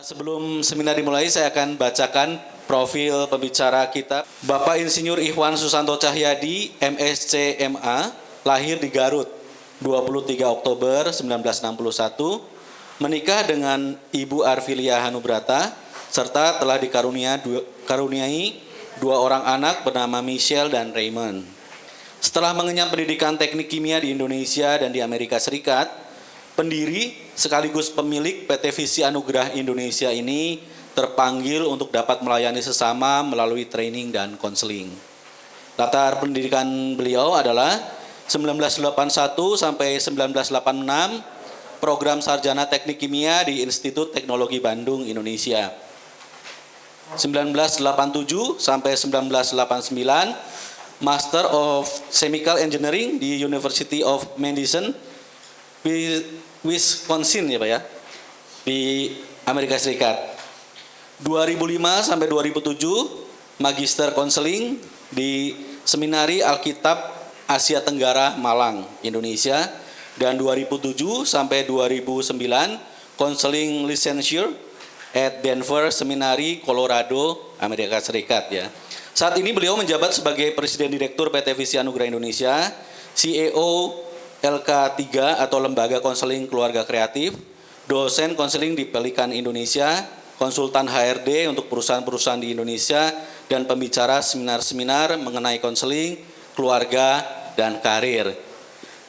Sebelum seminar dimulai, saya akan bacakan profil pembicara kita. Bapak Insinyur Ikhwan Susanto Cahyadi, MSc MA, lahir di Garut, 23 Oktober 1961, menikah dengan Ibu Arfilia Hanubrata, serta telah dikaruniai dua orang anak bernama Michelle dan Raymond. Setelah mengenyam pendidikan teknik kimia di Indonesia dan di Amerika Serikat, pendiri sekaligus pemilik PT Visi Anugerah Indonesia ini terpanggil untuk dapat melayani sesama melalui training dan konseling. Latar pendidikan beliau adalah 1981 sampai 1986 program sarjana teknik kimia di Institut Teknologi Bandung, Indonesia. 1987 sampai 1989 Master of Chemical Engineering di University of Madison, Wisconsin ya Pak ya, di Amerika Serikat. 2005 sampai 2007 Magister Konseling di Seminari Alkitab Asia Tenggara Malang, Indonesia, dan 2007 sampai 2009 Konseling Licensure at Denver Seminari, Colorado, Amerika Serikat ya. Saat ini beliau menjabat sebagai Presiden Direktur PT Visi Anugerah Indonesia, CEO LK3 atau Lembaga Konseling Keluarga Kreatif, dosen konseling di Pelikan Indonesia, konsultan HRD untuk perusahaan-perusahaan di Indonesia, dan pembicara seminar-seminar mengenai konseling, keluarga, dan karir.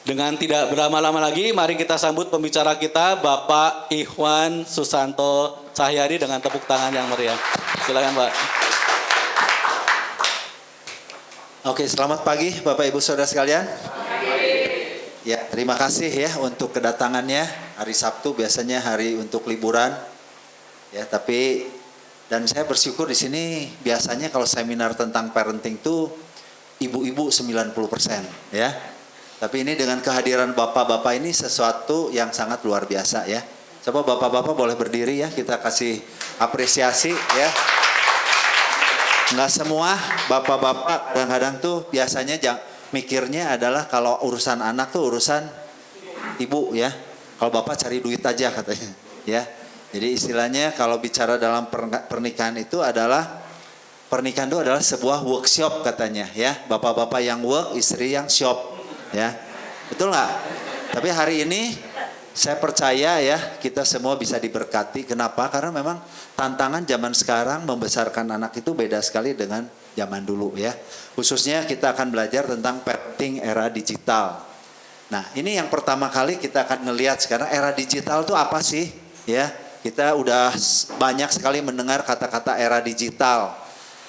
Dengan tidak berlama-lama lagi, mari kita sambut pembicara kita, Bapak Ikhwan Susanto Cahyadi dengan tepuk tangan yang meriah. Silakan Pak. Oke, selamat pagi Bapak Ibu Saudara sekalian. Ya, terima kasih ya untuk kedatangannya. Hari Sabtu biasanya hari untuk liburan. Ya, tapi dan saya bersyukur di sini biasanya kalau seminar tentang parenting tuh ibu-ibu 90% ya. Tapi ini dengan kehadiran bapak-bapak ini sesuatu yang sangat luar biasa ya. Coba bapak-bapak boleh berdiri ya, kita kasih apresiasi ya. Nggak semua bapak-bapak kadang-kadang tuh biasanya mikirnya adalah kalau urusan anak tuh urusan ibu ya. Kalau bapak cari duit aja katanya ya. Jadi istilahnya kalau bicara dalam pernikahan itu adalah pernikahan itu adalah sebuah workshop katanya ya. Bapak-bapak yang work, istri yang shop ya. Betul nggak? Tapi hari ini saya percaya ya kita semua bisa diberkati. Kenapa? Karena memang tantangan zaman sekarang membesarkan anak itu beda sekali dengan zaman dulu ya. Khususnya kita akan belajar tentang parenting era digital. Nah ini yang pertama kali kita akan melihat sekarang era digital itu apa sih? Ya, kita udah banyak sekali mendengar kata-kata era digital.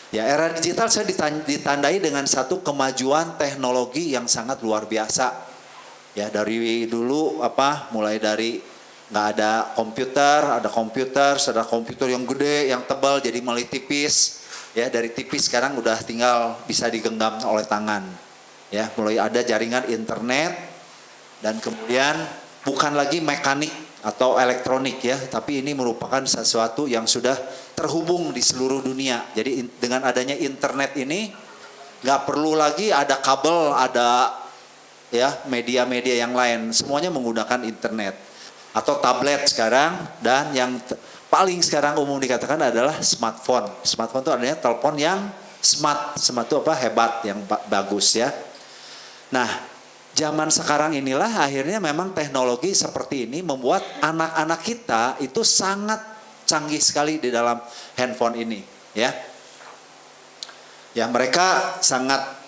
Ya, era digital saya ditandai dengan satu kemajuan teknologi yang sangat luar biasa. Ya dari dulu mulai dari nggak ada komputer, ada komputer yang gede, yang tebal jadi mulai tipis. Ya dari tipis sekarang udah tinggal bisa digenggam oleh tangan. Ya mulai ada jaringan internet dan kemudian bukan lagi mekanik atau elektronik ya, tapi ini merupakan sesuatu yang sudah terhubung di seluruh dunia. Jadi dengan adanya internet ini nggak perlu lagi ada kabel, ada ya media-media yang lain, semuanya menggunakan internet atau tablet sekarang, dan yang paling sekarang umum dikatakan adalah smartphone. Smartphone itu artinya telepon yang smart itu hebat, yang bagus ya. Nah zaman sekarang inilah akhirnya memang teknologi seperti ini membuat anak-anak kita itu sangat canggih sekali di dalam handphone ini ya. Ya mereka sangat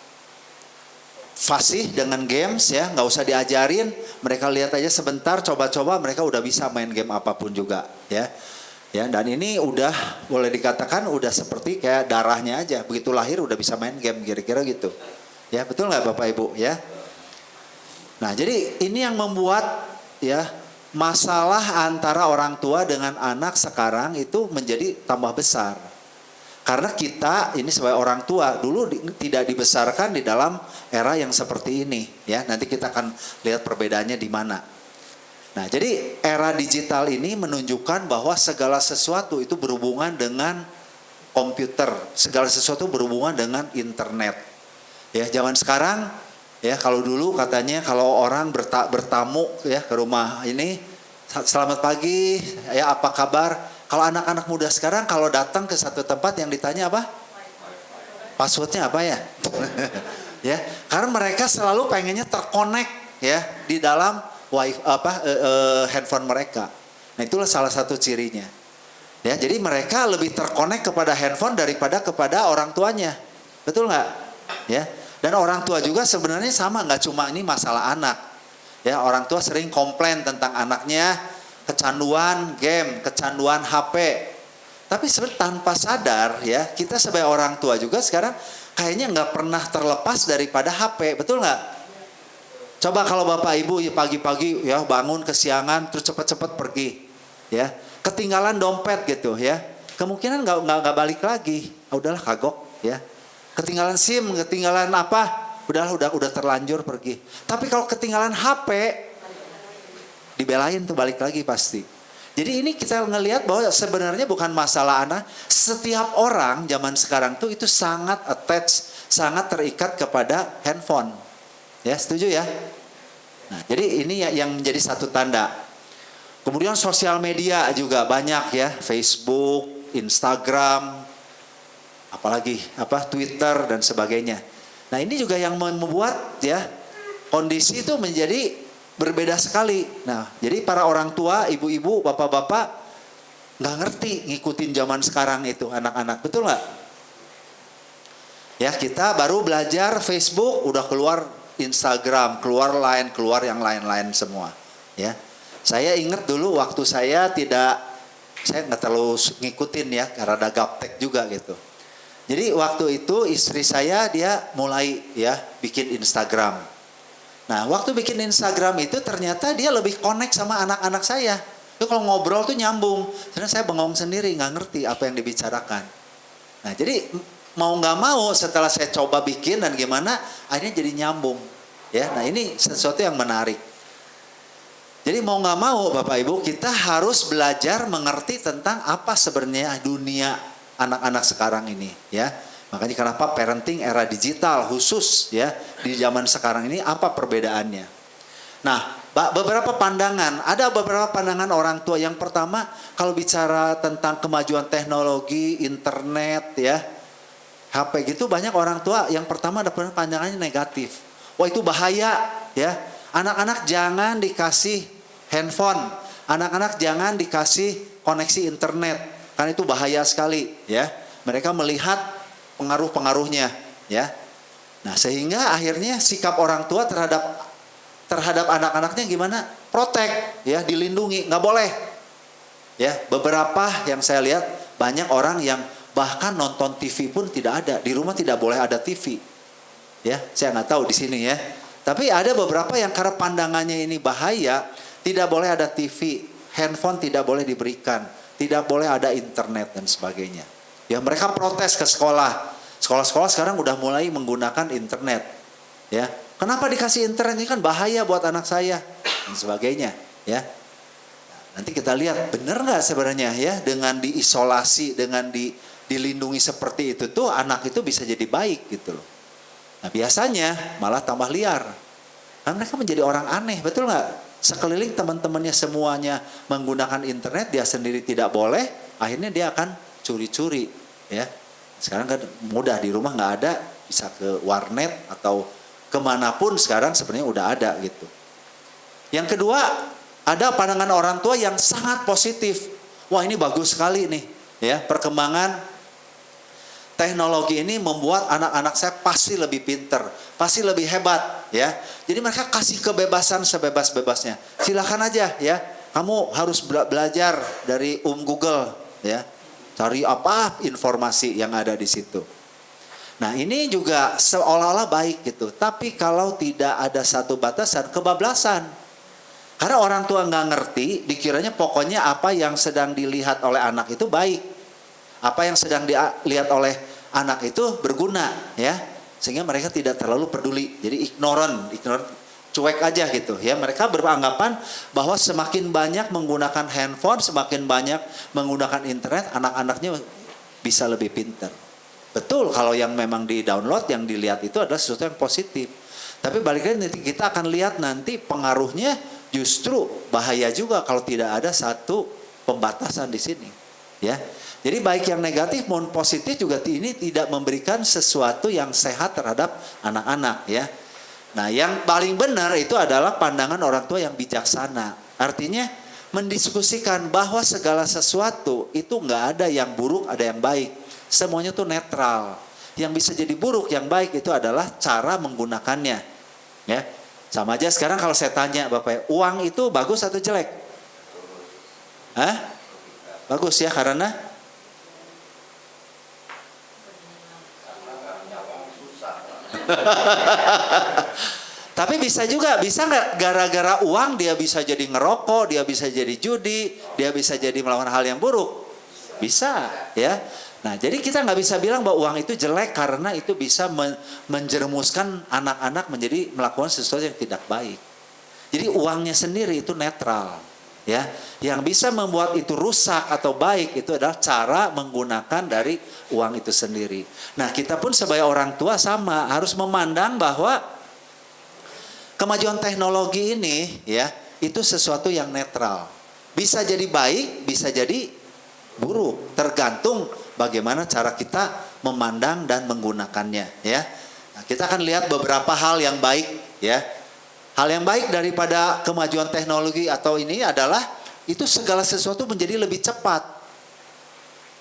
fasih dengan games ya, nggak usah diajarin, mereka lihat aja sebentar, coba-coba mereka udah bisa main game apapun juga ya. Ya dan ini udah boleh dikatakan udah seperti kayak darahnya aja, begitu lahir udah bisa main game kira-kira gitu. Ya betul nggak Bapak Ibu ya? Nah jadi ini yang membuat ya masalah antara orang tua dengan anak sekarang itu menjadi tambah besar. Karena kita ini sebagai orang tua dulu tidak dibesarkan di dalam era yang seperti ini ya. Nanti kita akan lihat perbedaannya di mana. Nah, jadi era digital ini menunjukkan bahwa segala sesuatu itu berhubungan dengan komputer, segala sesuatu berhubungan dengan internet. Ya, zaman sekarang ya kalau dulu katanya kalau orang bertamu ya ke rumah ini, selamat pagi, ya apa kabar? Kalau anak-anak muda sekarang kalau datang ke satu tempat yang ditanya apa? Passwordnya apa ya? Ya, karena mereka selalu pengennya terkonek ya di dalam handphone mereka. Nah, itulah salah satu cirinya. Ya, jadi mereka lebih terkonek kepada handphone daripada kepada orang tuanya. Betul nggak? Ya. Dan orang tua juga sebenarnya sama, nggak cuma ini masalah anak. Ya, orang tua sering komplain tentang anaknya kecanduan game, kecanduan HP. Tapi sebenarnya tanpa sadar ya, kita sebagai orang tua juga sekarang kayaknya nggak pernah terlepas daripada HP, betul nggak? Coba kalau bapak ibu ya pagi-pagi ya bangun kesiangan terus cepat-cepat pergi, ya ketinggalan dompet gitu ya, kemungkinan nggak balik lagi. Udahlah kagok ya, ketinggalan SIM, ketinggalan apa, udah terlanjur pergi. Tapi kalau ketinggalan HP, dibelain tuh balik lagi pasti. Jadi ini kita ngelihat bahwa sebenarnya bukan masalah anak. Setiap orang zaman sekarang tuh itu sangat attach, sangat terikat kepada handphone. Ya, setuju ya? Nah, jadi ini yang menjadi satu tanda. Kemudian sosial media juga banyak ya, Facebook, Instagram, apalagi Twitter dan sebagainya. Nah, ini juga yang membuat ya kondisi itu menjadi berbeda sekali. Nah, jadi para orang tua, ibu-ibu, bapak-bapak nggak ngerti ngikutin zaman sekarang itu anak-anak, betul nggak? Ya, kita baru belajar Facebook, udah keluar Instagram, keluar Line, keluar yang lain-lain semua. Ya, saya ingat dulu waktu saya nggak terlalu ngikutin ya, karena ada gaptek juga gitu. Jadi waktu itu istri saya dia mulai ya bikin Instagram. Nah, waktu bikin Instagram itu ternyata dia lebih connect sama anak-anak saya. Itu kalau ngobrol tuh nyambung. Karena saya bengong sendiri, nggak ngerti apa yang dibicarakan. Nah, jadi mau nggak mau setelah saya coba bikin dan gimana, akhirnya jadi nyambung. Ya, nah ini sesuatu yang menarik. Jadi mau nggak mau, Bapak Ibu, kita harus belajar mengerti tentang apa sebenarnya dunia anak-anak sekarang ini. Ya. Makanya kenapa parenting era digital khusus ya di zaman sekarang ini apa perbedaannya? Nah, beberapa pandangan, ada beberapa pandangan orang tua. Yang pertama, kalau bicara tentang kemajuan teknologi, internet ya, HP gitu, banyak orang tua yang pertama ada pandangannya negatif. Wah, itu bahaya ya. Anak-anak jangan dikasih handphone, anak-anak jangan dikasih koneksi internet karena itu bahaya sekali ya. Mereka melihat pengaruh-pengaruhnya ya. Nah, sehingga akhirnya sikap orang tua terhadap anak-anaknya gimana? Protek ya, dilindungi, nggak boleh. Ya, beberapa yang saya lihat banyak orang yang bahkan nonton TV pun tidak ada. Di rumah tidak boleh ada TV. Ya, saya nggak tahu di sini ya. Tapi ada beberapa yang karena pandangannya ini bahaya, tidak boleh ada TV, handphone tidak boleh diberikan, tidak boleh ada internet dan sebagainya. Ya, mereka protes ke sekolah. Sekolah-sekolah sekarang udah mulai menggunakan internet. Ya, kenapa dikasih internet? Ini kan bahaya buat anak saya dan sebagainya. Ya, nanti kita lihat benar nggak sebenarnya ya dengan diisolasi, dengan dilindungi seperti itu tuh anak itu bisa jadi baik gitu loh. Nah, biasanya malah tambah liar. Karena mereka menjadi orang aneh, betul nggak? Sekeliling teman-temannya semuanya menggunakan internet, dia sendiri tidak boleh. Akhirnya dia akan curi-curi ya. Sekarang kan mudah, di rumah nggak ada, bisa ke warnet atau kemanapun sekarang sebenarnya udah ada gitu. Yang kedua, ada pandangan orang tua yang sangat positif. Wah, ini bagus sekali nih ya, perkembangan teknologi ini membuat anak-anak saya pasti lebih pinter, pasti lebih hebat ya. Jadi mereka kasih kebebasan sebebas-bebasnya. Silakan aja ya, kamu harus belajar dari Google ya. Cari apa informasi yang ada di situ. Nah, ini juga seolah-olah baik gitu. Tapi kalau tidak ada satu batasan, kebablasan. Karena orang tua nggak ngerti, dikiranya pokoknya apa yang sedang dilihat oleh anak itu baik. Apa yang sedang dilihat oleh anak itu berguna ya. Sehingga mereka tidak terlalu peduli. Jadi ignorant, cuek aja gitu ya. Mereka beranggapan bahwa semakin banyak menggunakan handphone, semakin banyak menggunakan internet, anak-anaknya bisa lebih pintar. Betul, kalau yang memang di-download, yang dilihat itu adalah sesuatu yang positif. Tapi balik lagi nanti kita akan lihat nanti pengaruhnya justru bahaya juga kalau tidak ada satu pembatasan di sini. Ya. Jadi baik yang negatif maupun positif juga ini tidak memberikan sesuatu yang sehat terhadap anak-anak ya. Nah, yang paling benar itu adalah pandangan orang tua yang bijaksana. Artinya mendiskusikan bahwa segala sesuatu itu nggak ada yang buruk, ada yang baik. Semuanya tuh netral. Yang bisa jadi buruk, yang baik itu adalah cara menggunakannya. Ya. Sama aja sekarang kalau saya tanya Bapak, uang itu bagus atau jelek? Hah? Bagus ya, karena tapi bisa nggak gara-gara uang dia bisa jadi ngerokok, dia bisa jadi judi, dia bisa jadi melakukan hal yang buruk? Bisa, ya. Nah, jadi kita nggak bisa bilang bahwa uang itu jelek karena itu bisa menjerumuskan anak-anak menjadi melakukan sesuatu yang tidak baik. Jadi uangnya sendiri itu netral, ya. Yang bisa membuat itu rusak atau baik itu adalah cara menggunakan dari uang itu sendiri. Nah, kita pun sebagai orang tua sama harus memandang bahwa kemajuan teknologi ini ya itu sesuatu yang netral. Bisa jadi baik, bisa jadi buruk, tergantung bagaimana cara kita memandang dan menggunakannya ya. Nah, kita akan lihat beberapa hal yang baik ya. Hal yang baik daripada kemajuan teknologi atau ini adalah itu segala sesuatu menjadi lebih cepat.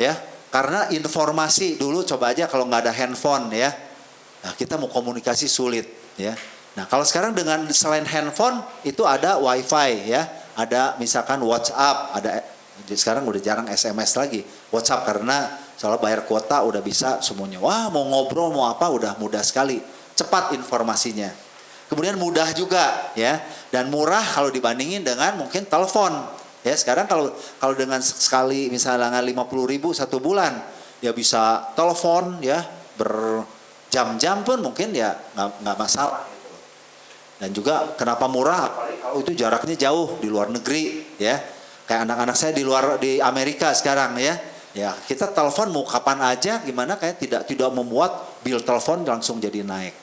Ya, karena informasi dulu coba aja kalau nggak ada handphone ya. Nah, kita mau komunikasi sulit ya. Nah, kalau sekarang dengan selain handphone itu ada wifi ya, ada misalkan WhatsApp, ada sekarang udah jarang SMS lagi, WhatsApp karena soal bayar kuota udah bisa semuanya. Wah, mau ngobrol mau apa udah mudah sekali, cepat informasinya. Kemudian mudah juga ya, dan murah kalau dibandingin dengan mungkin telepon. Ya, sekarang kalau dengan sekali misalnya 50.000 satu bulan, dia bisa telepon ya berjam-jam pun mungkin ya nggak masalah. Dan juga kenapa murah? Apalagi kalau itu jaraknya jauh di luar negeri ya. Kayak anak-anak saya di Amerika sekarang ya. Ya, kita telepon mau kapan aja gimana kayak tidak membuat bill telepon langsung jadi naik.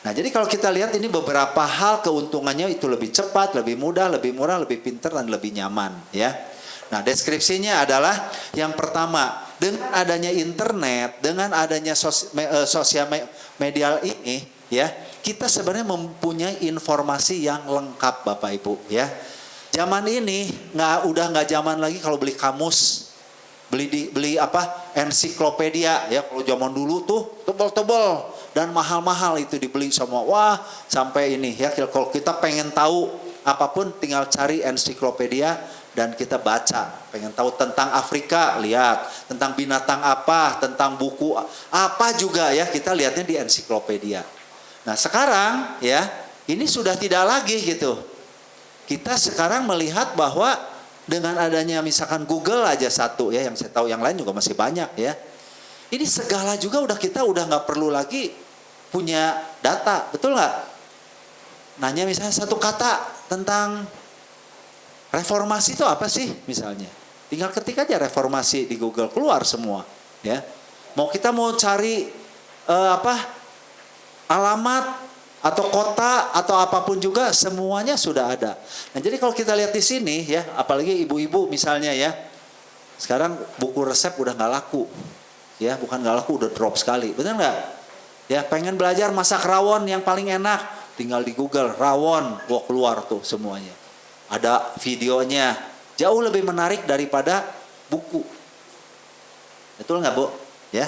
Nah, jadi kalau kita lihat ini beberapa hal keuntungannya itu lebih cepat, lebih mudah, lebih murah, lebih pintar dan lebih nyaman ya. Nah, deskripsinya adalah yang pertama, dengan adanya internet, dengan adanya sosial media ini ya, kita sebenarnya mempunyai informasi yang lengkap Bapak Ibu ya. Zaman ini udah nggak zaman lagi kalau beli kamus, beli ensiklopedia ya. Kalau zaman dulu tuh tebal-tebal dan mahal-mahal itu dibeli semua. Wah, sampai ini ya, kalau kita pengen tahu apapun tinggal cari ensiklopedia dan kita baca. Pengen tahu tentang Afrika, lihat. Tentang binatang apa, tentang buku apa juga ya, kita lihatnya di ensiklopedia. Nah, sekarang ya, ini sudah tidak lagi gitu. Kita sekarang melihat bahwa dengan adanya misalkan Google aja satu ya, yang saya tahu yang lain juga masih banyak ya. Ini segala juga kita udah nggak perlu lagi punya data, betul nggak? Nanya misalnya satu kata tentang reformasi itu apa sih misalnya? Tinggal ketik aja reformasi di Google, keluar semua ya. Kita mau cari alamat atau kota atau apapun juga semuanya sudah ada. Nah, jadi kalau kita lihat di sini ya, apalagi ibu-ibu misalnya ya, sekarang buku resep udah nggak laku. Ya, bukan nggak laku, udah drop sekali. Benar nggak? Ya, pengen belajar masak rawon yang paling enak, tinggal di Google rawon, keluar tuh semuanya. Ada videonya, jauh lebih menarik daripada buku. Betul nggak, Bu? Ya.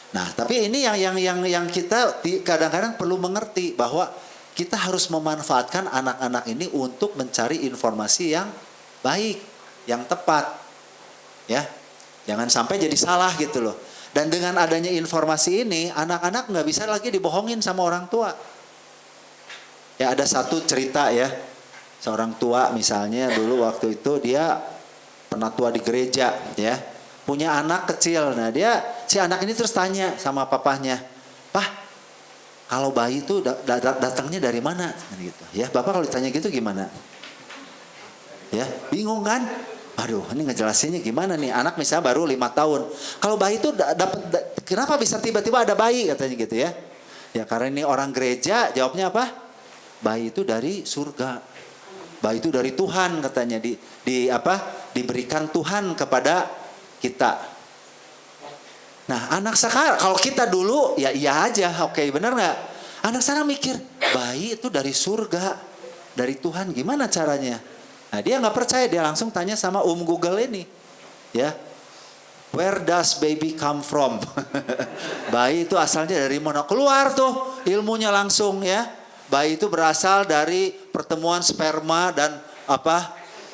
Nah, tapi ini yang kita kadang-kadang perlu mengerti bahwa kita harus memanfaatkan anak-anak ini untuk mencari informasi yang baik, yang tepat. Ya. Jangan sampai jadi salah gitu loh. Dan dengan adanya informasi ini, anak-anak nggak bisa lagi dibohongin sama orang tua. Ya, ada satu cerita ya, seorang tua misalnya dulu waktu itu dia penatua di gereja ya, punya anak kecil. Nah, si anak ini terus tanya sama papahnya, "Pah, kalau bayi itu datangnya dari mana?" Gitu. Ya, Bapak kalau ditanya gitu gimana? Ya, bingung kan? Aduh, ini ngejelasinnya gimana nih? Anak misalnya baru 5 tahun. Kalau bayi itu kenapa bisa tiba-tiba ada bayi katanya gitu ya? Ya karena ini orang gereja, jawabnya apa? Bayi itu dari surga. Bayi itu dari Tuhan katanya diberikan Tuhan kepada kita. Nah, anak sekarang, kalau kita dulu ya iya aja, oke, bener nggak? Anak sekarang mikir, bayi itu dari surga, dari Tuhan, gimana caranya? Nah, dia nggak percaya, dia langsung tanya sama Google ini, ya. Where does baby come from? Bayi itu asalnya dari mana? Keluar tuh ilmunya langsung, ya. Bayi itu berasal dari pertemuan sperma dan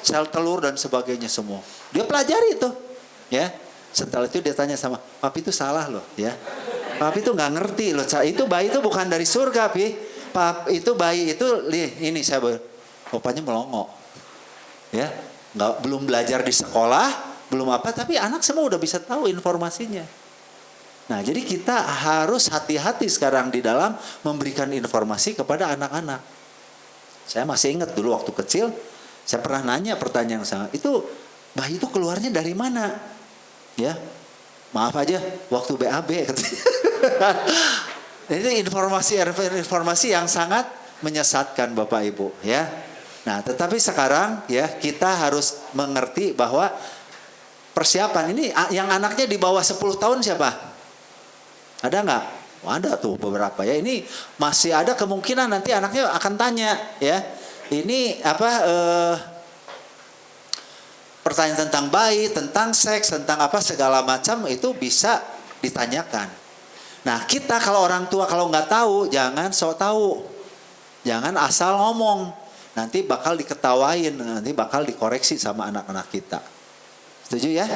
sel telur dan sebagainya semua. Dia pelajari itu, ya. Setelah itu dia tanya sama, papi itu salah loh, ya. Papi itu nggak ngerti loh, itu bayi itu bukan dari surga, pi. Itu bayi itu, ini saya bapaknya melongo, ya. Belum belajar di sekolah, belum tapi anak semua udah bisa tahu informasinya. Nah, jadi kita harus hati-hati sekarang di dalam memberikan informasi kepada anak-anak. Saya masih ingat dulu waktu kecil, saya pernah nanya pertanyaan sama, itu bayi itu keluarnya dari mana? Ya, maaf aja, waktu BAB. Itu informasi yang sangat menyesatkan Bapak Ibu, ya. Nah, tetapi sekarang ya kita harus mengerti bahwa persiapan ini yang anaknya di bawah 10 tahun siapa? Ada nggak? Ada tuh beberapa, ya. Ini masih ada kemungkinan nanti anaknya akan tanya, ya. Ini pertanyaan tentang bayi, tentang seks, tentang segala macam itu bisa ditanyakan. Nah, kita kalau orang tua kalau nggak tahu, jangan sok tahu. Jangan asal ngomong. Nanti bakal diketawain, nanti bakal dikoreksi sama anak-anak kita. Setuju ya?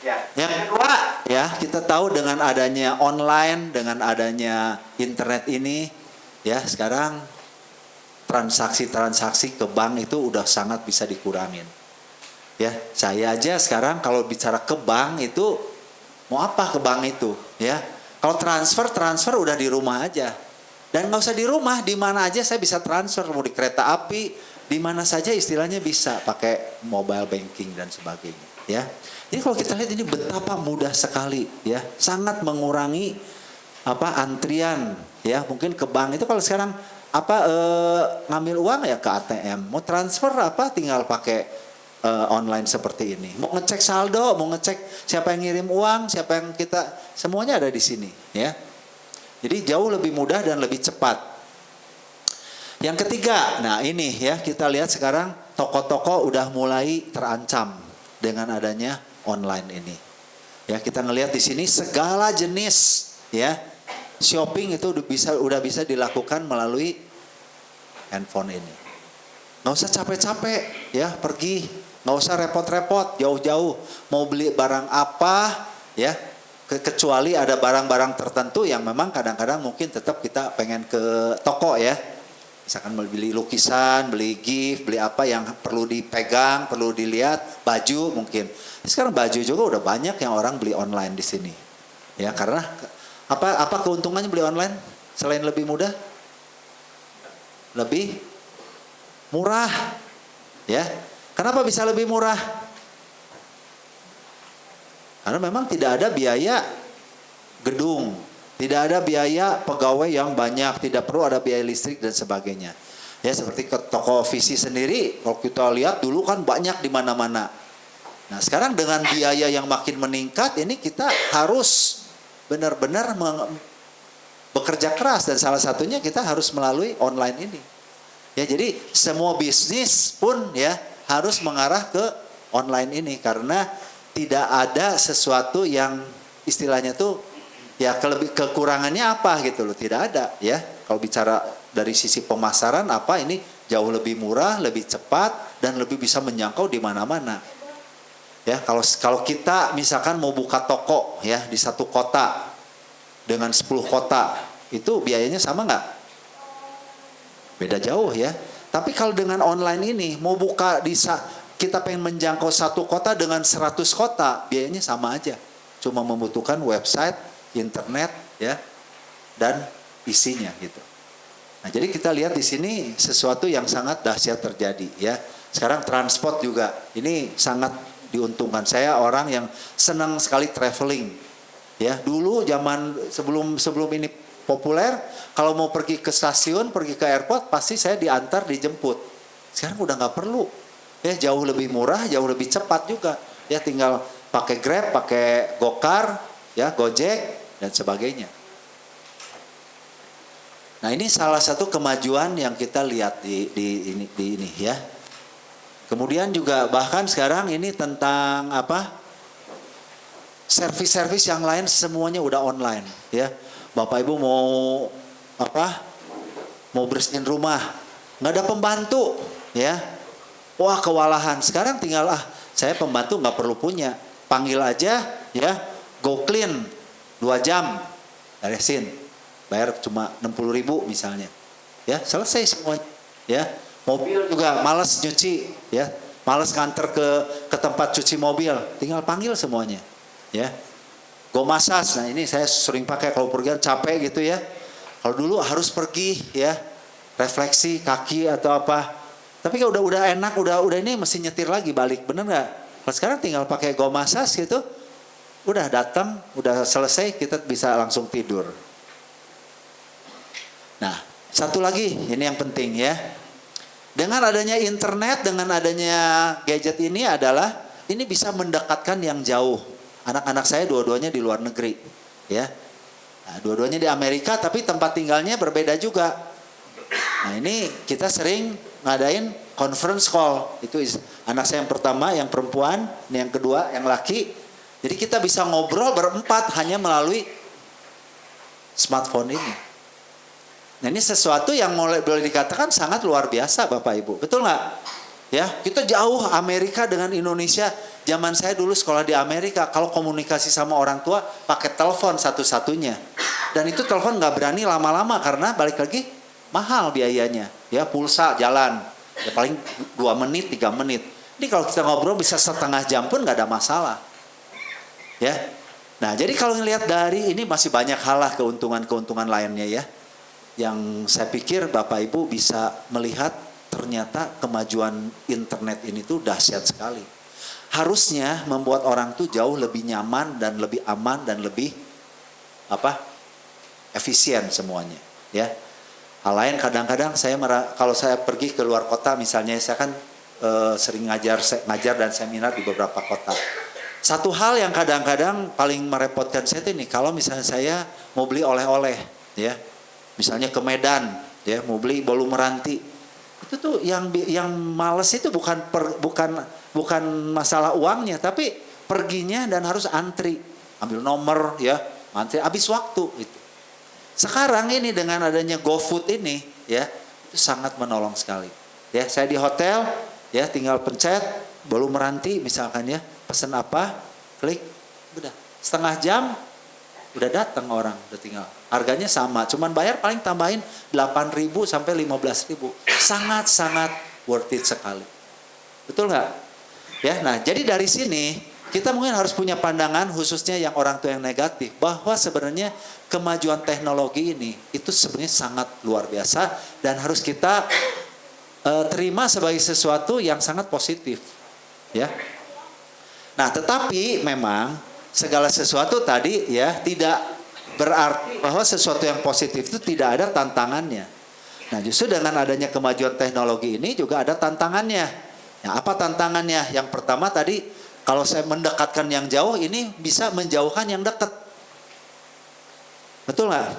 Ya. Yang kedua, ya, kita tahu dengan adanya online, dengan adanya internet ini, ya, sekarang transaksi-transaksi ke bank itu udah sangat bisa dikurangin. Ya, saya aja sekarang kalau bicara ke bank itu mau apa ke bank itu, ya. Kalau transfer udah di rumah aja. Dan nggak usah di rumah, di mana aja saya bisa transfer, mau di kereta api, di mana saja istilahnya bisa pakai mobile banking dan sebagainya, ya. Jadi kalau kita lihat ini betapa mudah sekali, ya. Sangat mengurangi antrian, ya. Mungkin ke bank itu kalau sekarang ngambil uang ya ke ATM, mau transfer tinggal pakai online seperti ini. Mau ngecek saldo, mau ngecek siapa yang ngirim uang, siapa yang kita, semuanya ada di sini, ya. Jadi jauh lebih mudah dan lebih cepat. Yang ketiga, nah ini ya kita lihat sekarang toko-toko udah mulai terancam dengan adanya online ini. Ya, kita ngelihat di sini segala jenis, ya, shopping itu udah bisa dilakukan melalui handphone ini. Nggak usah capek-capek, ya, pergi. Nggak usah repot-repot, jauh-jauh. Mau beli barang apa, ya, kecuali ada barang-barang tertentu yang memang kadang-kadang mungkin tetap kita pengen ke toko, ya. Misalkan beli lukisan, beli gift, beli apa yang perlu dipegang, perlu dilihat, baju mungkin. Sekarang baju juga udah banyak yang orang beli online di sini. Ya, karena apa keuntungannya beli online selain lebih mudah? Lebih murah. Ya. Kenapa bisa lebih murah? Karena memang tidak ada biaya gedung, tidak ada biaya pegawai yang banyak, tidak perlu ada biaya listrik dan sebagainya. Ya, seperti ke toko visi sendiri, kalau kita lihat dulu kan banyak di mana-mana. Nah, sekarang dengan biaya yang makin meningkat, ini kita harus benar-benar bekerja keras, dan salah satunya kita harus melalui online ini. Ya, jadi semua bisnis pun ya harus mengarah ke online ini, karena tidak ada sesuatu yang istilahnya tuh ya kekurangannya apa gitu loh, tidak ada, ya. Kalau bicara dari sisi pemasaran ini jauh lebih murah, lebih cepat, dan lebih bisa menjangkau di mana-mana. Ya, kalau kita misalkan mau buka toko ya di satu kota dengan 10 kota, itu biayanya sama nggak? Beda jauh, ya. Tapi kalau dengan online ini, mau buka kita pengen menjangkau satu kota dengan 100 kota, biayanya sama aja. Cuma membutuhkan website, internet, ya, dan isinya gitu. Nah, jadi kita lihat di sini sesuatu yang sangat dahsyat terjadi, ya. Sekarang transport juga, ini sangat diuntungkan. Saya orang yang senang sekali traveling. Ya, dulu zaman sebelum ini populer, kalau mau pergi ke stasiun, pergi ke airport, pasti saya diantar, dijemput. Sekarang udah nggak perlu, ya, jauh lebih murah, jauh lebih cepat juga. Ya, tinggal pakai Grab, pakai Gokar, ya, Gojek dan sebagainya. Nah, ini salah satu kemajuan yang kita lihat di ini ya. Kemudian juga bahkan sekarang ini tentang apa? Servis-servis yang lain semuanya udah online ya. Bapak Ibu mau apa? Mau bersihin rumah, nggak ada pembantu ya. Wah, kewalahan. Sekarang tinggal saya pembantu nggak perlu punya. Panggil aja ya, go clean 2 jam. Beresin. Bayar cuma 60.000 misalnya. Ya, selesai semuanya. Ya. Mobil juga males nyuci ya. Males nganter ke tempat cuci mobil, tinggal panggil semuanya. Ya. Go massage. Nah, ini saya sering pakai kalau pergian capek gitu ya. Kalau dulu harus pergi ya, refleksi kaki atau apa. Tapi kalau udah enak, udah ini mesti nyetir lagi balik, bener nggak? Kalau sekarang tinggal pakai go massage gitu, udah datang, udah selesai, kita bisa langsung tidur. Nah, satu lagi ini yang penting ya. Dengan adanya internet, dengan adanya gadget ini adalah ini bisa mendekatkan yang jauh. Anak-anak saya dua-duanya di luar negeri, ya. Nah, dua-duanya di Amerika, tapi tempat tinggalnya berbeda juga. Nah, ini kita sering ngadain conference call. Itu anak saya yang pertama, yang perempuan, ini yang kedua, yang laki. Jadi kita bisa ngobrol berempat hanya melalui smartphone ini. Nah, ini sesuatu yang boleh dikatakan sangat luar biasa Bapak Ibu. Betul nggak? Ya, kita jauh Amerika dengan Indonesia. Zaman saya dulu sekolah di Amerika, kalau komunikasi sama orang tua pakai telepon satu-satunya. Dan itu telepon nggak berani lama-lama karena balik lagi mahal biayanya. Ya, pulsa jalan. Ya paling 2 menit, 3 menit. Ini kalau kita ngobrol bisa setengah jam pun nggak ada masalah. Ya. Nah, jadi kalau ngelihat dari ini masih banyak hal lah keuntungan-keuntungan lainnya ya. Yang saya pikir Bapak Ibu bisa melihat ternyata kemajuan internet ini tuh dahsyat sekali. Harusnya membuat orang tuh jauh lebih nyaman dan lebih aman dan lebih efisien semuanya, ya. Hal lain kadang-kadang kalau saya pergi ke luar kota misalnya, saya kan sering ngajar dan seminar di beberapa kota. Satu hal yang kadang-kadang paling merepotkan saya itu nih, kalau misalnya saya mau beli oleh-oleh, ya. Misalnya ke Medan, ya, mau beli bolu meranti. Itu tuh yang males itu bukan masalah uangnya, tapi perginya dan harus antri, ambil nomor, ya, antri habis waktu itu. Sekarang ini dengan adanya GoFood ini, ya, itu sangat menolong sekali. Ya, saya di hotel, ya, tinggal pencet bolu meranti misalkan ya, pesan apa, klik, udah setengah jam udah datang orang, udah tinggal. Harganya sama, cuman bayar paling tambahin 8.000 sampai 15.000. Sangat-sangat worth it sekali. Betul nggak? Ya, nah jadi dari sini kita mungkin harus punya pandangan khususnya yang orang tua yang negatif, bahwa sebenarnya kemajuan teknologi ini itu sebenarnya sangat luar biasa dan harus kita terima sebagai sesuatu yang sangat positif. Ya. Nah, tetapi memang segala sesuatu tadi ya tidak berarti bahwa sesuatu yang positif itu tidak ada tantangannya. Nah, justru dengan adanya kemajuan teknologi ini juga ada tantangannya. Ya, apa tantangannya? Yang pertama tadi, kalau saya mendekatkan yang jauh, ini bisa menjauhkan yang dekat. Betul nggak?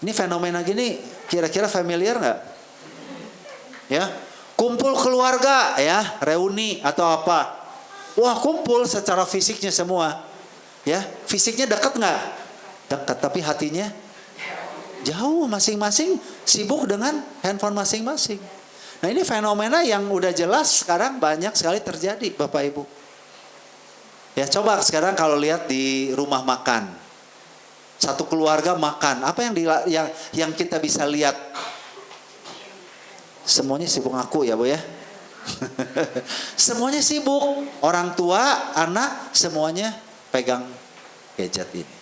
Ini fenomena gini kira-kira familiar nggak? Ya, kumpul keluarga ya, reuni atau apa? Wah, kumpul secara fisiknya semua. Ya, fisiknya dekat nggak? Dekat, tapi hatinya jauh, masing-masing sibuk dengan handphone masing-masing. Nah, ini fenomena yang udah jelas sekarang banyak sekali terjadi, Bapak Ibu. Ya, coba sekarang kalau lihat di rumah makan. Satu keluarga makan, apa yang kita bisa lihat? Semuanya sibuk ngaku ya, Bu ya. Semuanya sibuk, orang tua, anak, semuanya pegang gadget ini.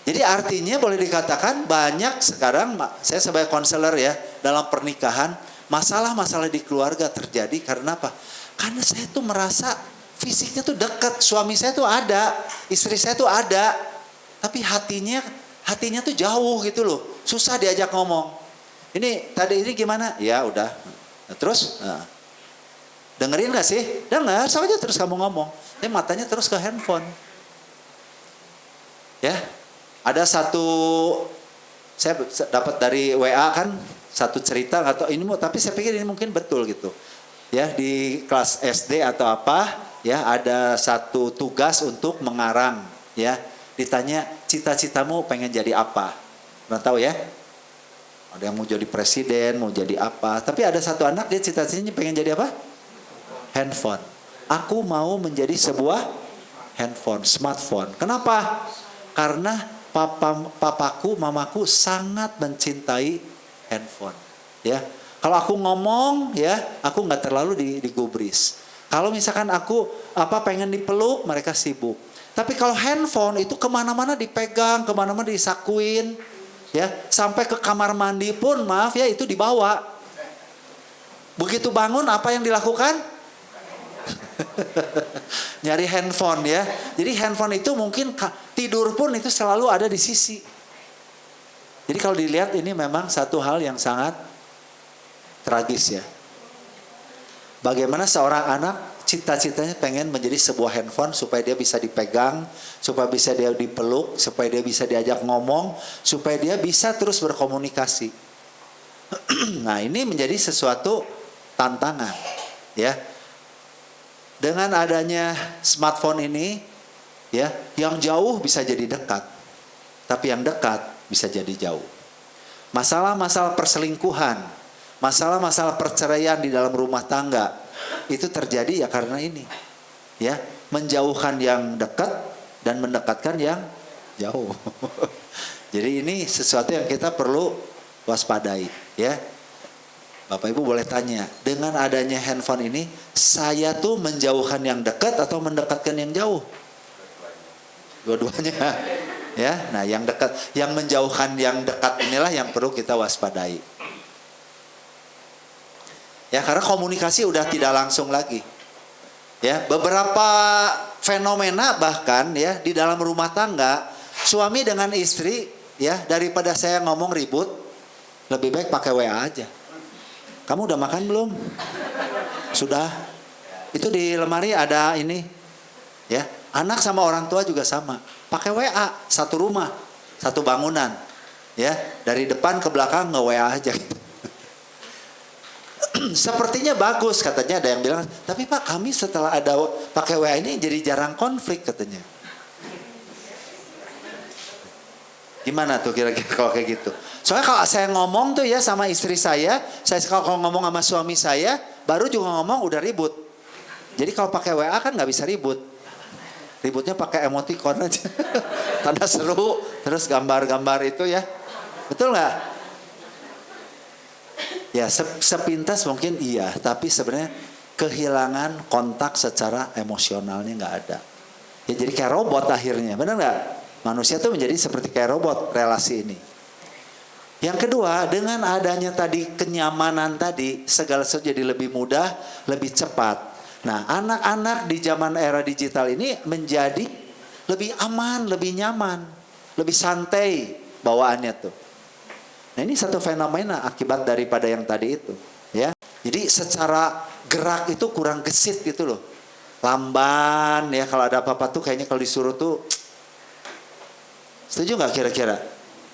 Jadi artinya boleh dikatakan banyak sekarang, saya sebagai konselor ya, dalam pernikahan, masalah-masalah di keluarga terjadi karena apa? Karena saya tuh merasa fisiknya tuh dekat, suami saya tuh ada, istri saya tuh ada, tapi hatinya tuh jauh gitu loh, susah diajak ngomong. Ini tadi ini gimana? Ya udah, terus dengerin gak sih? Dengar saja terus kamu ngomong. Dia matanya terus ke handphone. Ya, ada satu saya dapat dari WA kan satu cerita atau ini tapi saya pikir ini mungkin betul gitu. Ya, di kelas SD atau apa, ya ada satu tugas untuk mengarang, ya. Ditanya cita-citamu pengen jadi apa? Pernah tahu ya? Ada yang mau jadi presiden, mau jadi apa. Tapi ada satu anak dia cita-citanya pengen jadi apa? Handphone. Aku mau menjadi sebuah handphone, smartphone. Kenapa? Karena papaku, mamaku sangat mencintai handphone. Ya, kalau aku ngomong, ya, aku nggak terlalu digubris. Kalau misalkan aku pengen dipeluk, mereka sibuk. Tapi kalau handphone itu kemana-mana dipegang, kemana-mana disakuin, ya, sampai ke kamar mandi pun, maaf ya, itu dibawa. Begitu bangun, apa yang dilakukan? Nyari handphone, ya. Jadi handphone itu mungkin tidur pun itu selalu ada di sisi. Jadi kalau dilihat ini memang satu hal yang sangat tragis, ya. Bagaimana seorang anak cita-citanya pengen menjadi sebuah handphone supaya dia bisa dipegang, supaya bisa dia dipeluk, supaya dia bisa diajak ngomong, supaya dia bisa terus berkomunikasi. Nah, ini menjadi sesuatu tantangan, ya. Dengan adanya smartphone ini, ya, yang jauh bisa jadi dekat, tapi yang dekat bisa jadi jauh. Masalah-masalah perselingkuhan, masalah-masalah perceraian di dalam rumah tangga itu terjadi ya karena ini, ya, menjauhkan yang dekat dan mendekatkan yang jauh. Jadi ini sesuatu yang kita perlu waspadai, ya. Bapak Ibu boleh tanya, dengan adanya handphone ini, saya tuh menjauhkan yang dekat atau mendekatkan yang jauh? Dua-duanya. Ya, nah yang dekat, yang menjauhkan yang dekat inilah yang perlu kita waspadai. Ya, karena komunikasi udah tidak langsung lagi. Ya, beberapa fenomena bahkan ya di dalam rumah tangga, suami dengan istri, ya, daripada saya ngomong ribut, lebih baik pakai WA aja. Kamu udah makan belum? Sudah. Itu di lemari ada ini. Ya, anak sama orang tua juga sama. Pakai WA, satu rumah, satu bangunan. Ya, dari depan ke belakang nge-WA aja. Sepertinya bagus katanya, ada yang bilang, tapi Pak kami setelah ada pakai WA ini jadi jarang konflik katanya. Gimana tuh kira-kira kalau kayak gitu? Soalnya kalau saya ngomong tuh ya sama istri saya kalau ngomong sama suami saya, baru juga ngomong udah ribut. Jadi kalau pakai WA kan nggak bisa ribut. Ributnya pakai emoticon aja. Tanda seru, terus gambar-gambar itu ya. Betul nggak? Ya sepintas mungkin iya, tapi sebenarnya kehilangan kontak secara emosionalnya nggak ada. Ya jadi kayak robot akhirnya, benar nggak? Manusia tuh menjadi seperti kayak robot relasi ini. Yang kedua, dengan adanya tadi kenyamanan tadi, segala sesuatu jadi lebih mudah, lebih cepat. Nah, anak-anak di zaman era digital ini menjadi lebih aman, lebih nyaman, lebih santai bawaannya tuh. Nah, ini satu fenomena akibat daripada yang tadi itu, ya. Jadi secara gerak itu kurang gesit gitu loh. Lamban ya, kalau ada apa-apa tuh kayaknya kalau disuruh tuh. Setuju nggak kira-kira?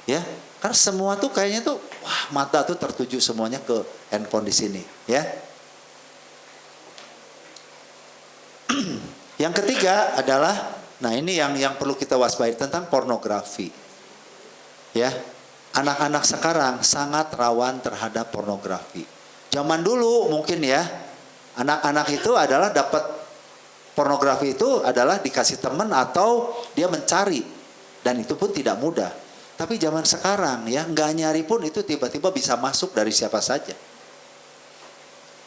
Ya. Karena semua tuh kayaknya tuh, wah, mata tuh tertuju semuanya ke handphone di sini, ya. Yang ketiga adalah, nah ini yang perlu kita waspadai tentang pornografi, ya. Anak-anak sekarang sangat rawan terhadap pornografi. Zaman dulu mungkin ya, anak-anak itu adalah dapat pornografi itu adalah dikasih teman atau dia mencari, dan itu pun tidak mudah. Tapi zaman sekarang ya nggak nyari pun itu tiba-tiba bisa masuk dari siapa saja.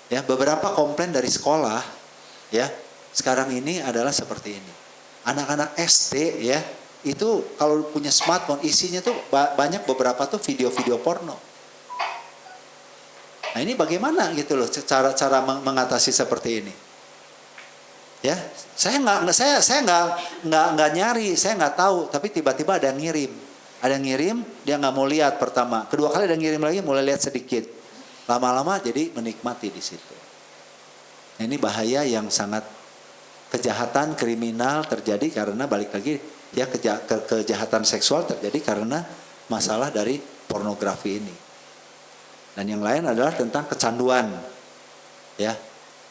Ya, beberapa komplain dari sekolah ya sekarang ini adalah seperti ini. Anak-anak SD ya itu kalau punya smartphone isinya tuh banyak beberapa tuh video-video porno. Nah ini bagaimana gitu loh cara mengatasi seperti ini? Ya saya nggak nyari, saya nggak tahu, tapi tiba-tiba ada yang ngirim. Ada yang ngirim, dia nggak mau lihat pertama. Kedua kali ada yang ngirim lagi, mulai lihat sedikit. Lama-lama jadi menikmati di situ. Nah, ini bahaya yang sangat kejahatan kriminal terjadi karena balik lagi ya kejahatan seksual terjadi karena masalah dari pornografi ini. Dan yang lain adalah tentang kecanduan. Ya.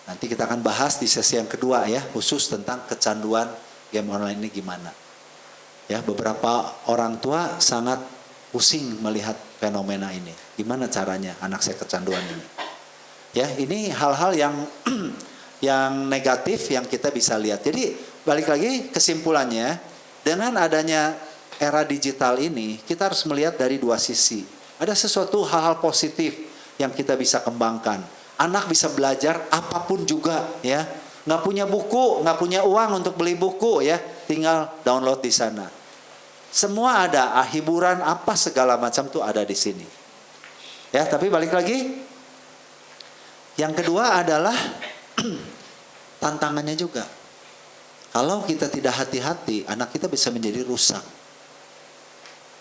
Nanti kita akan bahas di sesi yang kedua ya, khusus tentang kecanduan game online ini gimana. Ya, beberapa orang tua sangat pusing melihat fenomena ini. Gimana caranya anak saya kecanduan ini? Ya, ini hal-hal yang yang negatif yang kita bisa lihat. Jadi balik lagi kesimpulannya, dengan adanya era digital ini kita harus melihat dari dua sisi. Ada sesuatu hal-hal positif yang kita bisa kembangkan. Anak bisa belajar apapun juga ya. Nggak punya buku, nggak punya uang untuk beli buku ya. Tinggal download di sana. Semua ada, hiburan apa segala macam tuh ada di sini. Ya, tapi balik lagi. Yang kedua adalah tantangannya juga. Kalau kita tidak hati-hati, anak kita bisa menjadi rusak.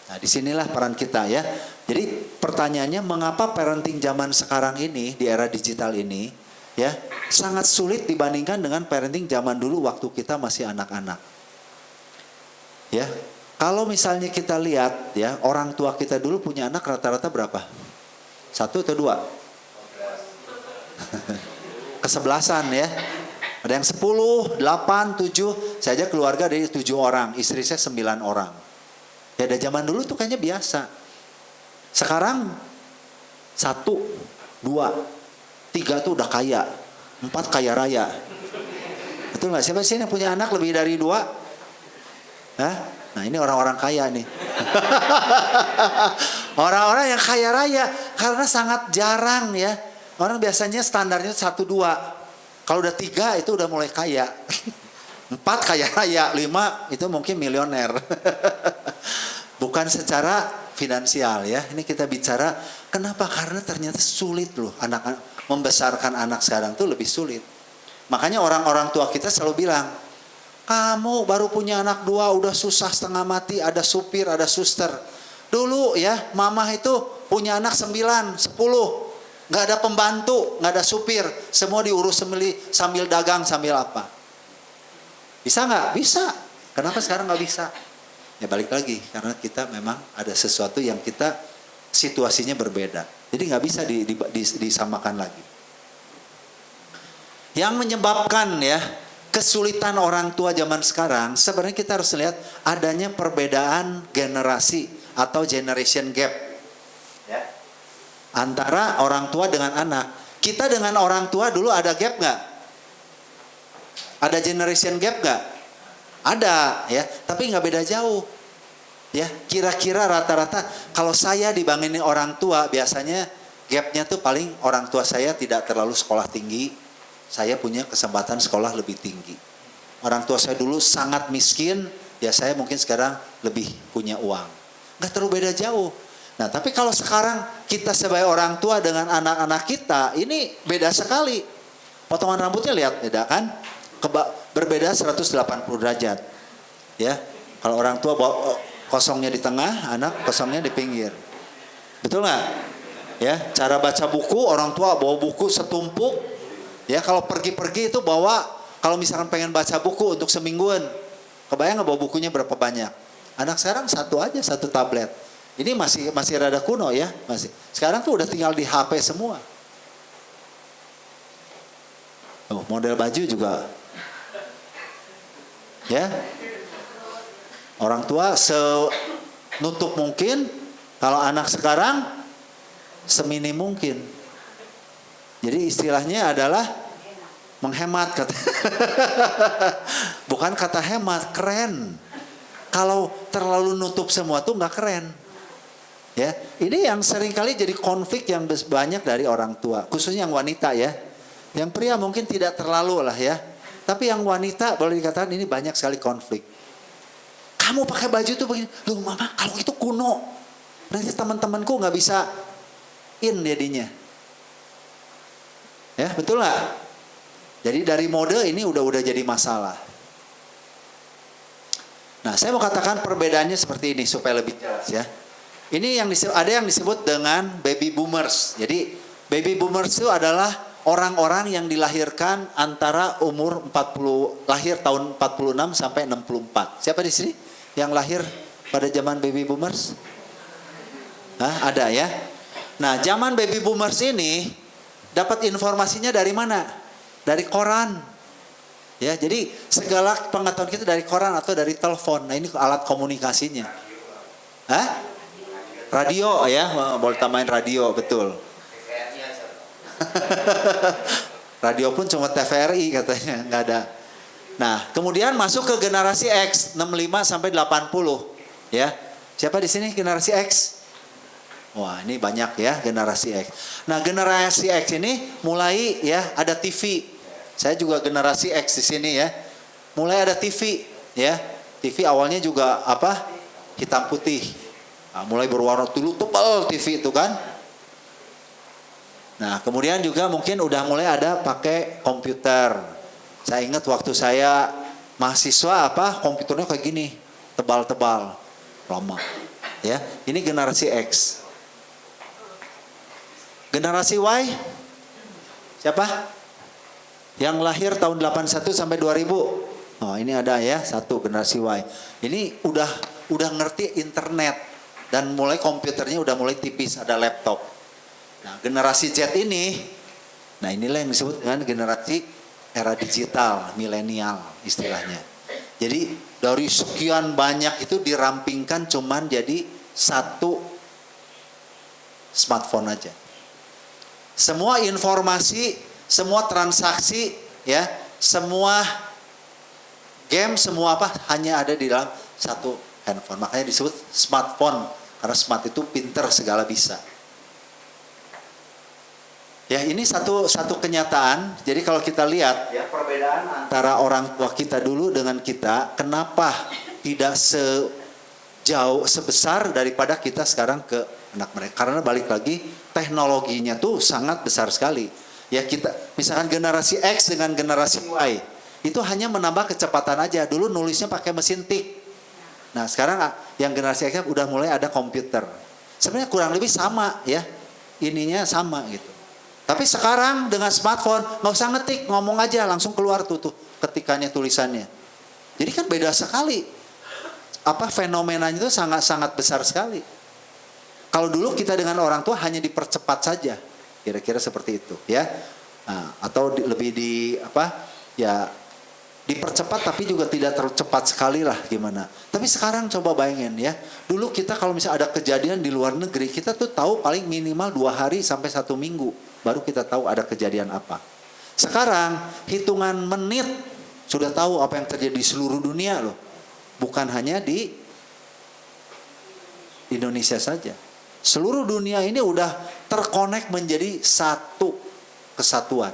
Nah, disinilah peran kita ya. Jadi pertanyaannya, mengapa parenting zaman sekarang ini di era digital ini ya sangat sulit dibandingkan dengan parenting zaman dulu waktu kita masih anak-anak. Ya, kalau misalnya kita lihat ya, orang tua kita dulu punya anak rata-rata berapa? 1 atau 2? Kesebelasan ya. Ada yang 10, 8, 7. Saya aja keluarga dari 7 orang, istri saya 9 orang. Ya, dari zaman dulu tuh kayaknya biasa. Sekarang 1, 2, 3 tuh udah kaya, 4 kaya raya. Betul nggak? Siapa sih yang punya anak lebih dari 2? Hah? Nah, ini orang-orang kaya nih. Orang-orang yang kaya raya karena sangat jarang ya. Orang biasanya standarnya 1, 2. Kalau udah 3 itu udah mulai kaya. 4 kaya raya, 5 itu mungkin milioner. Bukan secara finansial ya. Ini kita bicara kenapa? Karena ternyata sulit loh membesarkan anak sekarang tuh lebih sulit. Makanya orang-orang tua kita selalu bilang, kamu baru punya anak 2 udah susah setengah mati, ada supir, ada suster. Dulu ya, mama itu punya anak 9, 10. Nggak ada pembantu, nggak ada supir. Semua diurus sambil dagang, sambil apa. Bisa nggak? Bisa. Kenapa sekarang nggak bisa? Ya balik lagi, karena kita memang ada sesuatu yang kita situasinya berbeda. Jadi nggak bisa disamakan lagi. Yang menyebabkan ya kesulitan orang tua zaman sekarang, sebenarnya kita harus lihat adanya perbedaan generasi atau generation gap. Ya. Antara orang tua dengan anak. Kita dengan orang tua dulu ada gap nggak? Ada generation gap nggak? Ada ya, tapi nggak beda jauh. Ya, kira-kira rata-rata kalau saya dibandingin orang tua biasanya gapnya tuh paling orang tua saya tidak terlalu sekolah tinggi, saya punya kesempatan sekolah lebih tinggi. Orang tua saya dulu sangat miskin, ya saya mungkin sekarang lebih punya uang. Nggak terlalu beda jauh. Nah, tapi kalau sekarang kita sebagai orang tua dengan anak-anak kita, ini beda sekali. Potongan rambutnya lihat beda kan? Berbeda 180 derajat. Ya. Kalau orang tua bawa kosongnya di tengah, anak kosongnya di pinggir. Betul nggak? Ya, cara baca buku, orang tua bawa buku setumpuk. Ya, kalau pergi-pergi itu bawa, kalau misalkan pengen baca buku untuk semingguan, kebayang nggak bawa bukunya berapa banyak? Anak sekarang 1 aja, 1 tablet. Ini masih rada kuno ya, masih. Sekarang tuh udah tinggal di HP semua. Oh, model baju juga. Ya. Orang tua senutup mungkin, kalau anak sekarang seminim mungkin. Jadi istilahnya adalah menghemat kata. Bukan kata hemat, keren. Kalau terlalu nutup semua tuh nggak keren. Ya, ini yang seringkali jadi konflik yang banyak dari orang tua, khususnya yang wanita ya. Yang pria mungkin tidak terlalu lah ya. Tapi yang wanita boleh dikatakan ini banyak sekali konflik. Kamu pakai baju tuh begini, loh mama kalau itu kuno. Nanti teman-temanku nggak bisa in jadinya. Ya betul nggak? Jadi dari mode ini udah jadi masalah. Nah saya mau katakan perbedaannya seperti ini supaya lebih jelas ya. Ini ada yang disebut dengan baby boomers. Jadi baby boomers itu adalah orang-orang yang dilahirkan antara umur 40, lahir tahun 46 sampai 64. Siapa di sini yang lahir pada zaman baby boomers? Hah, ada ya? Nah, zaman baby boomers ini dapat informasinya dari mana? Dari koran. Ya, jadi segala pengetahuan kita dari koran atau dari telepon. Nah, ini alat komunikasinya. Hah? Radio ya, boleh tambahin radio, betul. Radio pun cuma TVRI katanya, nggak ada. Nah, kemudian masuk ke generasi X 65 sampai 80, ya. Siapa di sini generasi X? Wah, ini banyak ya generasi X. Nah, generasi X ini mulai ya ada TV. Saya juga generasi X di sini ya. Mulai ada TV ya. TV awalnya juga apa? Hitam putih. Nah, mulai berwarna dulu tebal TV itu kan. Nah, kemudian juga mungkin udah mulai ada pakai komputer. Saya ingat waktu saya mahasiswa komputernya kayak gini, tebal-tebal, lama. Ya, ini generasi X. Generasi Y, siapa? Yang lahir tahun 81 sampai 2000. Oh, ini ada ya, satu generasi Y. Ini udah ngerti internet dan mulai komputernya udah mulai tipis, ada laptop. Nah, generasi Z ini, nah inilah yang disebut dengan generasi era digital, milenial istilahnya. Jadi dari sekian banyak itu dirampingkan cuman jadi satu smartphone aja. Semua informasi, semua transaksi, ya, semua game, semua hanya ada di dalam satu handphone. Makanya disebut smartphone karena smart itu pinter segala bisa. Ya, ini satu kenyataan. Jadi kalau kita lihat ya perbedaan antara orang tua kita dulu dengan kita, kenapa tidak sejauh sebesar daripada kita sekarang ke anak mereka? Karena balik lagi teknologinya tuh sangat besar sekali. Ya, kita misalkan generasi X dengan generasi Y itu hanya menambah kecepatan aja. Dulu nulisnya pakai mesin tik. Nah, sekarang yang generasi X udah mulai ada komputer. Sebenarnya kurang lebih sama ya. Ininya sama gitu. Tapi sekarang dengan smartphone nggak usah ngetik, ngomong aja langsung keluar tuh ketikannya, tulisannya. Jadi kan beda sekali. Fenomenanya itu sangat-sangat besar sekali. Kalau dulu kita dengan orang tua hanya dipercepat saja, kira-kira seperti itu, ya. Nah, atau lebih dipercepat tapi juga tidak terlalu cepat sekali lah gimana. Tapi sekarang coba bayangin ya. Dulu kita kalau misalnya ada kejadian di luar negeri, kita tuh tahu paling minimal 2 hari sampai 1 minggu. Baru kita tahu ada kejadian apa. Sekarang hitungan menit sudah tahu apa yang terjadi di seluruh dunia loh. Bukan hanya di Indonesia saja. Seluruh dunia ini udah terkonek menjadi satu kesatuan.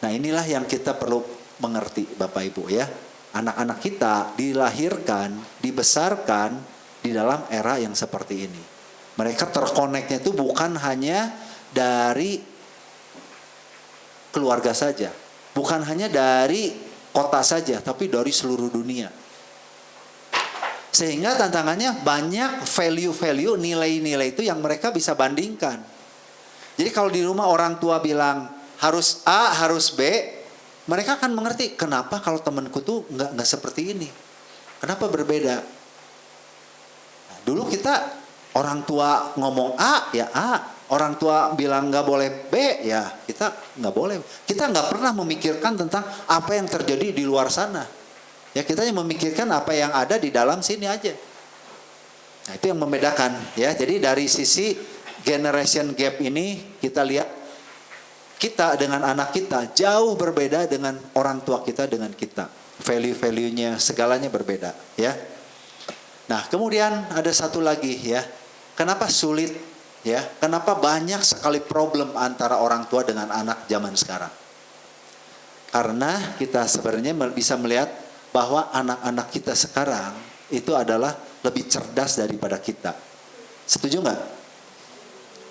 Nah, inilah yang kita perlu mengerti Bapak Ibu ya. Anak-anak kita dilahirkan, dibesarkan di dalam era yang seperti ini. Mereka terkoneknya itu bukan hanya dari keluarga saja, bukan hanya dari kota saja, tapi dari seluruh dunia. Sehingga tantangannya banyak value-value, nilai-nilai itu yang mereka bisa bandingkan. Jadi kalau di rumah orang tua bilang harus A, harus B, mereka akan mengerti kenapa kalau temanku tuh nggak seperti ini, kenapa berbeda. Nah, dulu kita orang tua ngomong A ya A. Orang tua bilang nggak boleh B, ya kita nggak boleh. Kita nggak pernah memikirkan tentang apa yang terjadi di luar sana. Ya, kita hanya memikirkan apa yang ada di dalam sini aja. Nah, itu yang membedakan. Ya, jadi dari sisi generation gap ini kita lihat kita dengan anak kita jauh berbeda dengan orang tua kita dengan kita. Value-value-nya segalanya berbeda. Ya. Nah, kemudian ada satu lagi ya. Kenapa sulit? Ya, kenapa banyak sekali problem antara orang tua dengan anak zaman sekarang? Karena kita sebenarnya bisa melihat bahwa anak-anak kita sekarang itu adalah lebih cerdas daripada kita. Setuju nggak?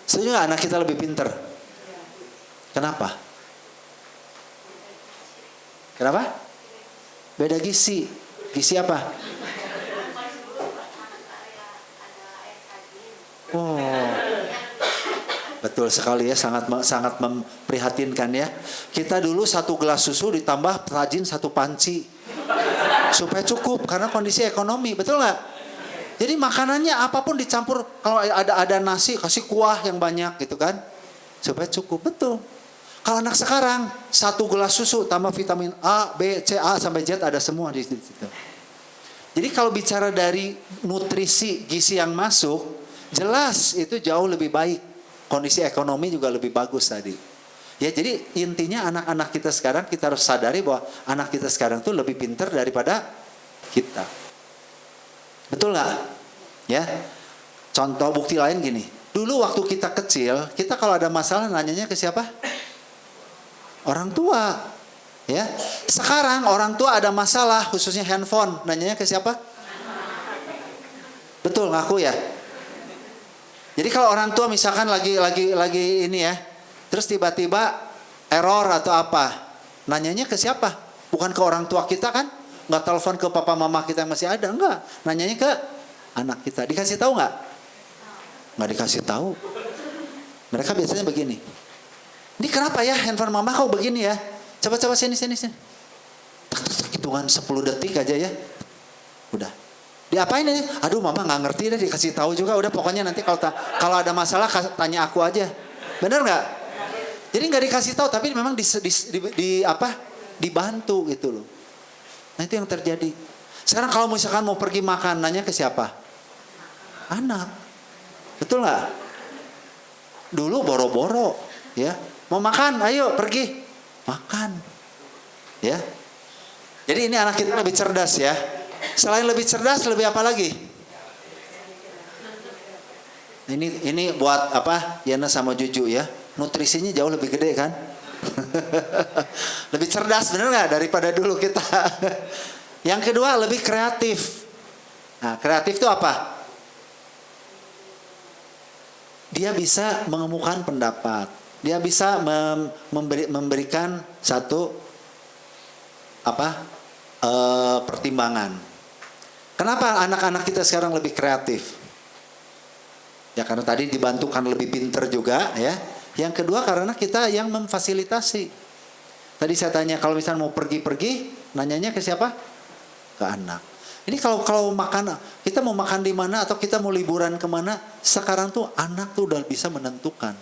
Setuju nggak anak kita lebih pinter? Kenapa? Kenapa? Beda gizi. Gizi apa? Oh. Betul sekali ya, sangat memprihatinkan ya. Kita dulu 1 gelas susu ditambah rajin 1 panci supaya cukup karena kondisi ekonomi, betul nggak? Jadi makanannya apapun dicampur, kalau ada nasi kasih kuah yang banyak gitu kan, supaya cukup, betul. Kalau anak sekarang 1 gelas susu tambah vitamin A, B, C, A sampai Z ada semua di situ. Jadi kalau bicara dari nutrisi gizi yang masuk, jelas itu jauh lebih baik. Kondisi ekonomi juga lebih bagus tadi. Ya, jadi intinya anak-anak kita sekarang kita harus sadari bahwa anak kita sekarang tuh lebih pintar daripada kita. Betul nggak? Ya. Contoh bukti lain gini. Dulu waktu kita kecil, kita kalau ada masalah nanyanya ke siapa? Orang tua. Ya. Sekarang orang tua ada masalah, khususnya handphone, nanyanya ke siapa? Betul, ngaku ya? Jadi kalau orang tua misalkan lagi ini ya, terus tiba-tiba error atau apa, nanyanya ke siapa? Bukan ke orang tua kita kan? Nggak telepon ke papa mama kita yang masih ada, enggak. Nanyanya ke anak kita. Dikasih tahu nggak? Nggak dikasih tahu. Mereka biasanya begini. Ini kenapa ya handphone mama kau begini ya? Coba sini. Hitungan 10 detik aja ya. Udah. Diapain ini? Aduh mama nggak ngerti deh, dikasih tahu juga. Udah pokoknya nanti kalau ada masalah tanya aku aja. Bener nggak? Jadi nggak dikasih tahu tapi memang dibantu gitu loh. Nah itu yang terjadi. Sekarang kalau misalkan mau pergi makan, nanya ke siapa? Anak. Betul nggak? Dulu boro-boro ya. Mau makan, ayo pergi. Makan. Ya. Jadi ini anak kita lebih cerdas ya. Selain lebih cerdas, lebih apa lagi? Ini buat apa? Yana sama Juju ya. Nutrisinya jauh lebih gede kan? Lebih cerdas bener nggak daripada dulu kita? Yang kedua lebih kreatif. Nah, kreatif itu apa? Dia bisa mengemukakan pendapat. Dia bisa memberikan satu pertimbangan. Kenapa anak-anak kita sekarang lebih kreatif? Ya karena tadi dibantukan lebih pinter juga ya. Yang kedua karena kita yang memfasilitasi. Tadi saya tanya kalau misalnya mau pergi-pergi, nanyanya ke siapa? Ke anak. Ini kalau makan, kita mau makan di mana atau kita mau liburan kemana, sekarang tuh anak tuh udah bisa menentukan.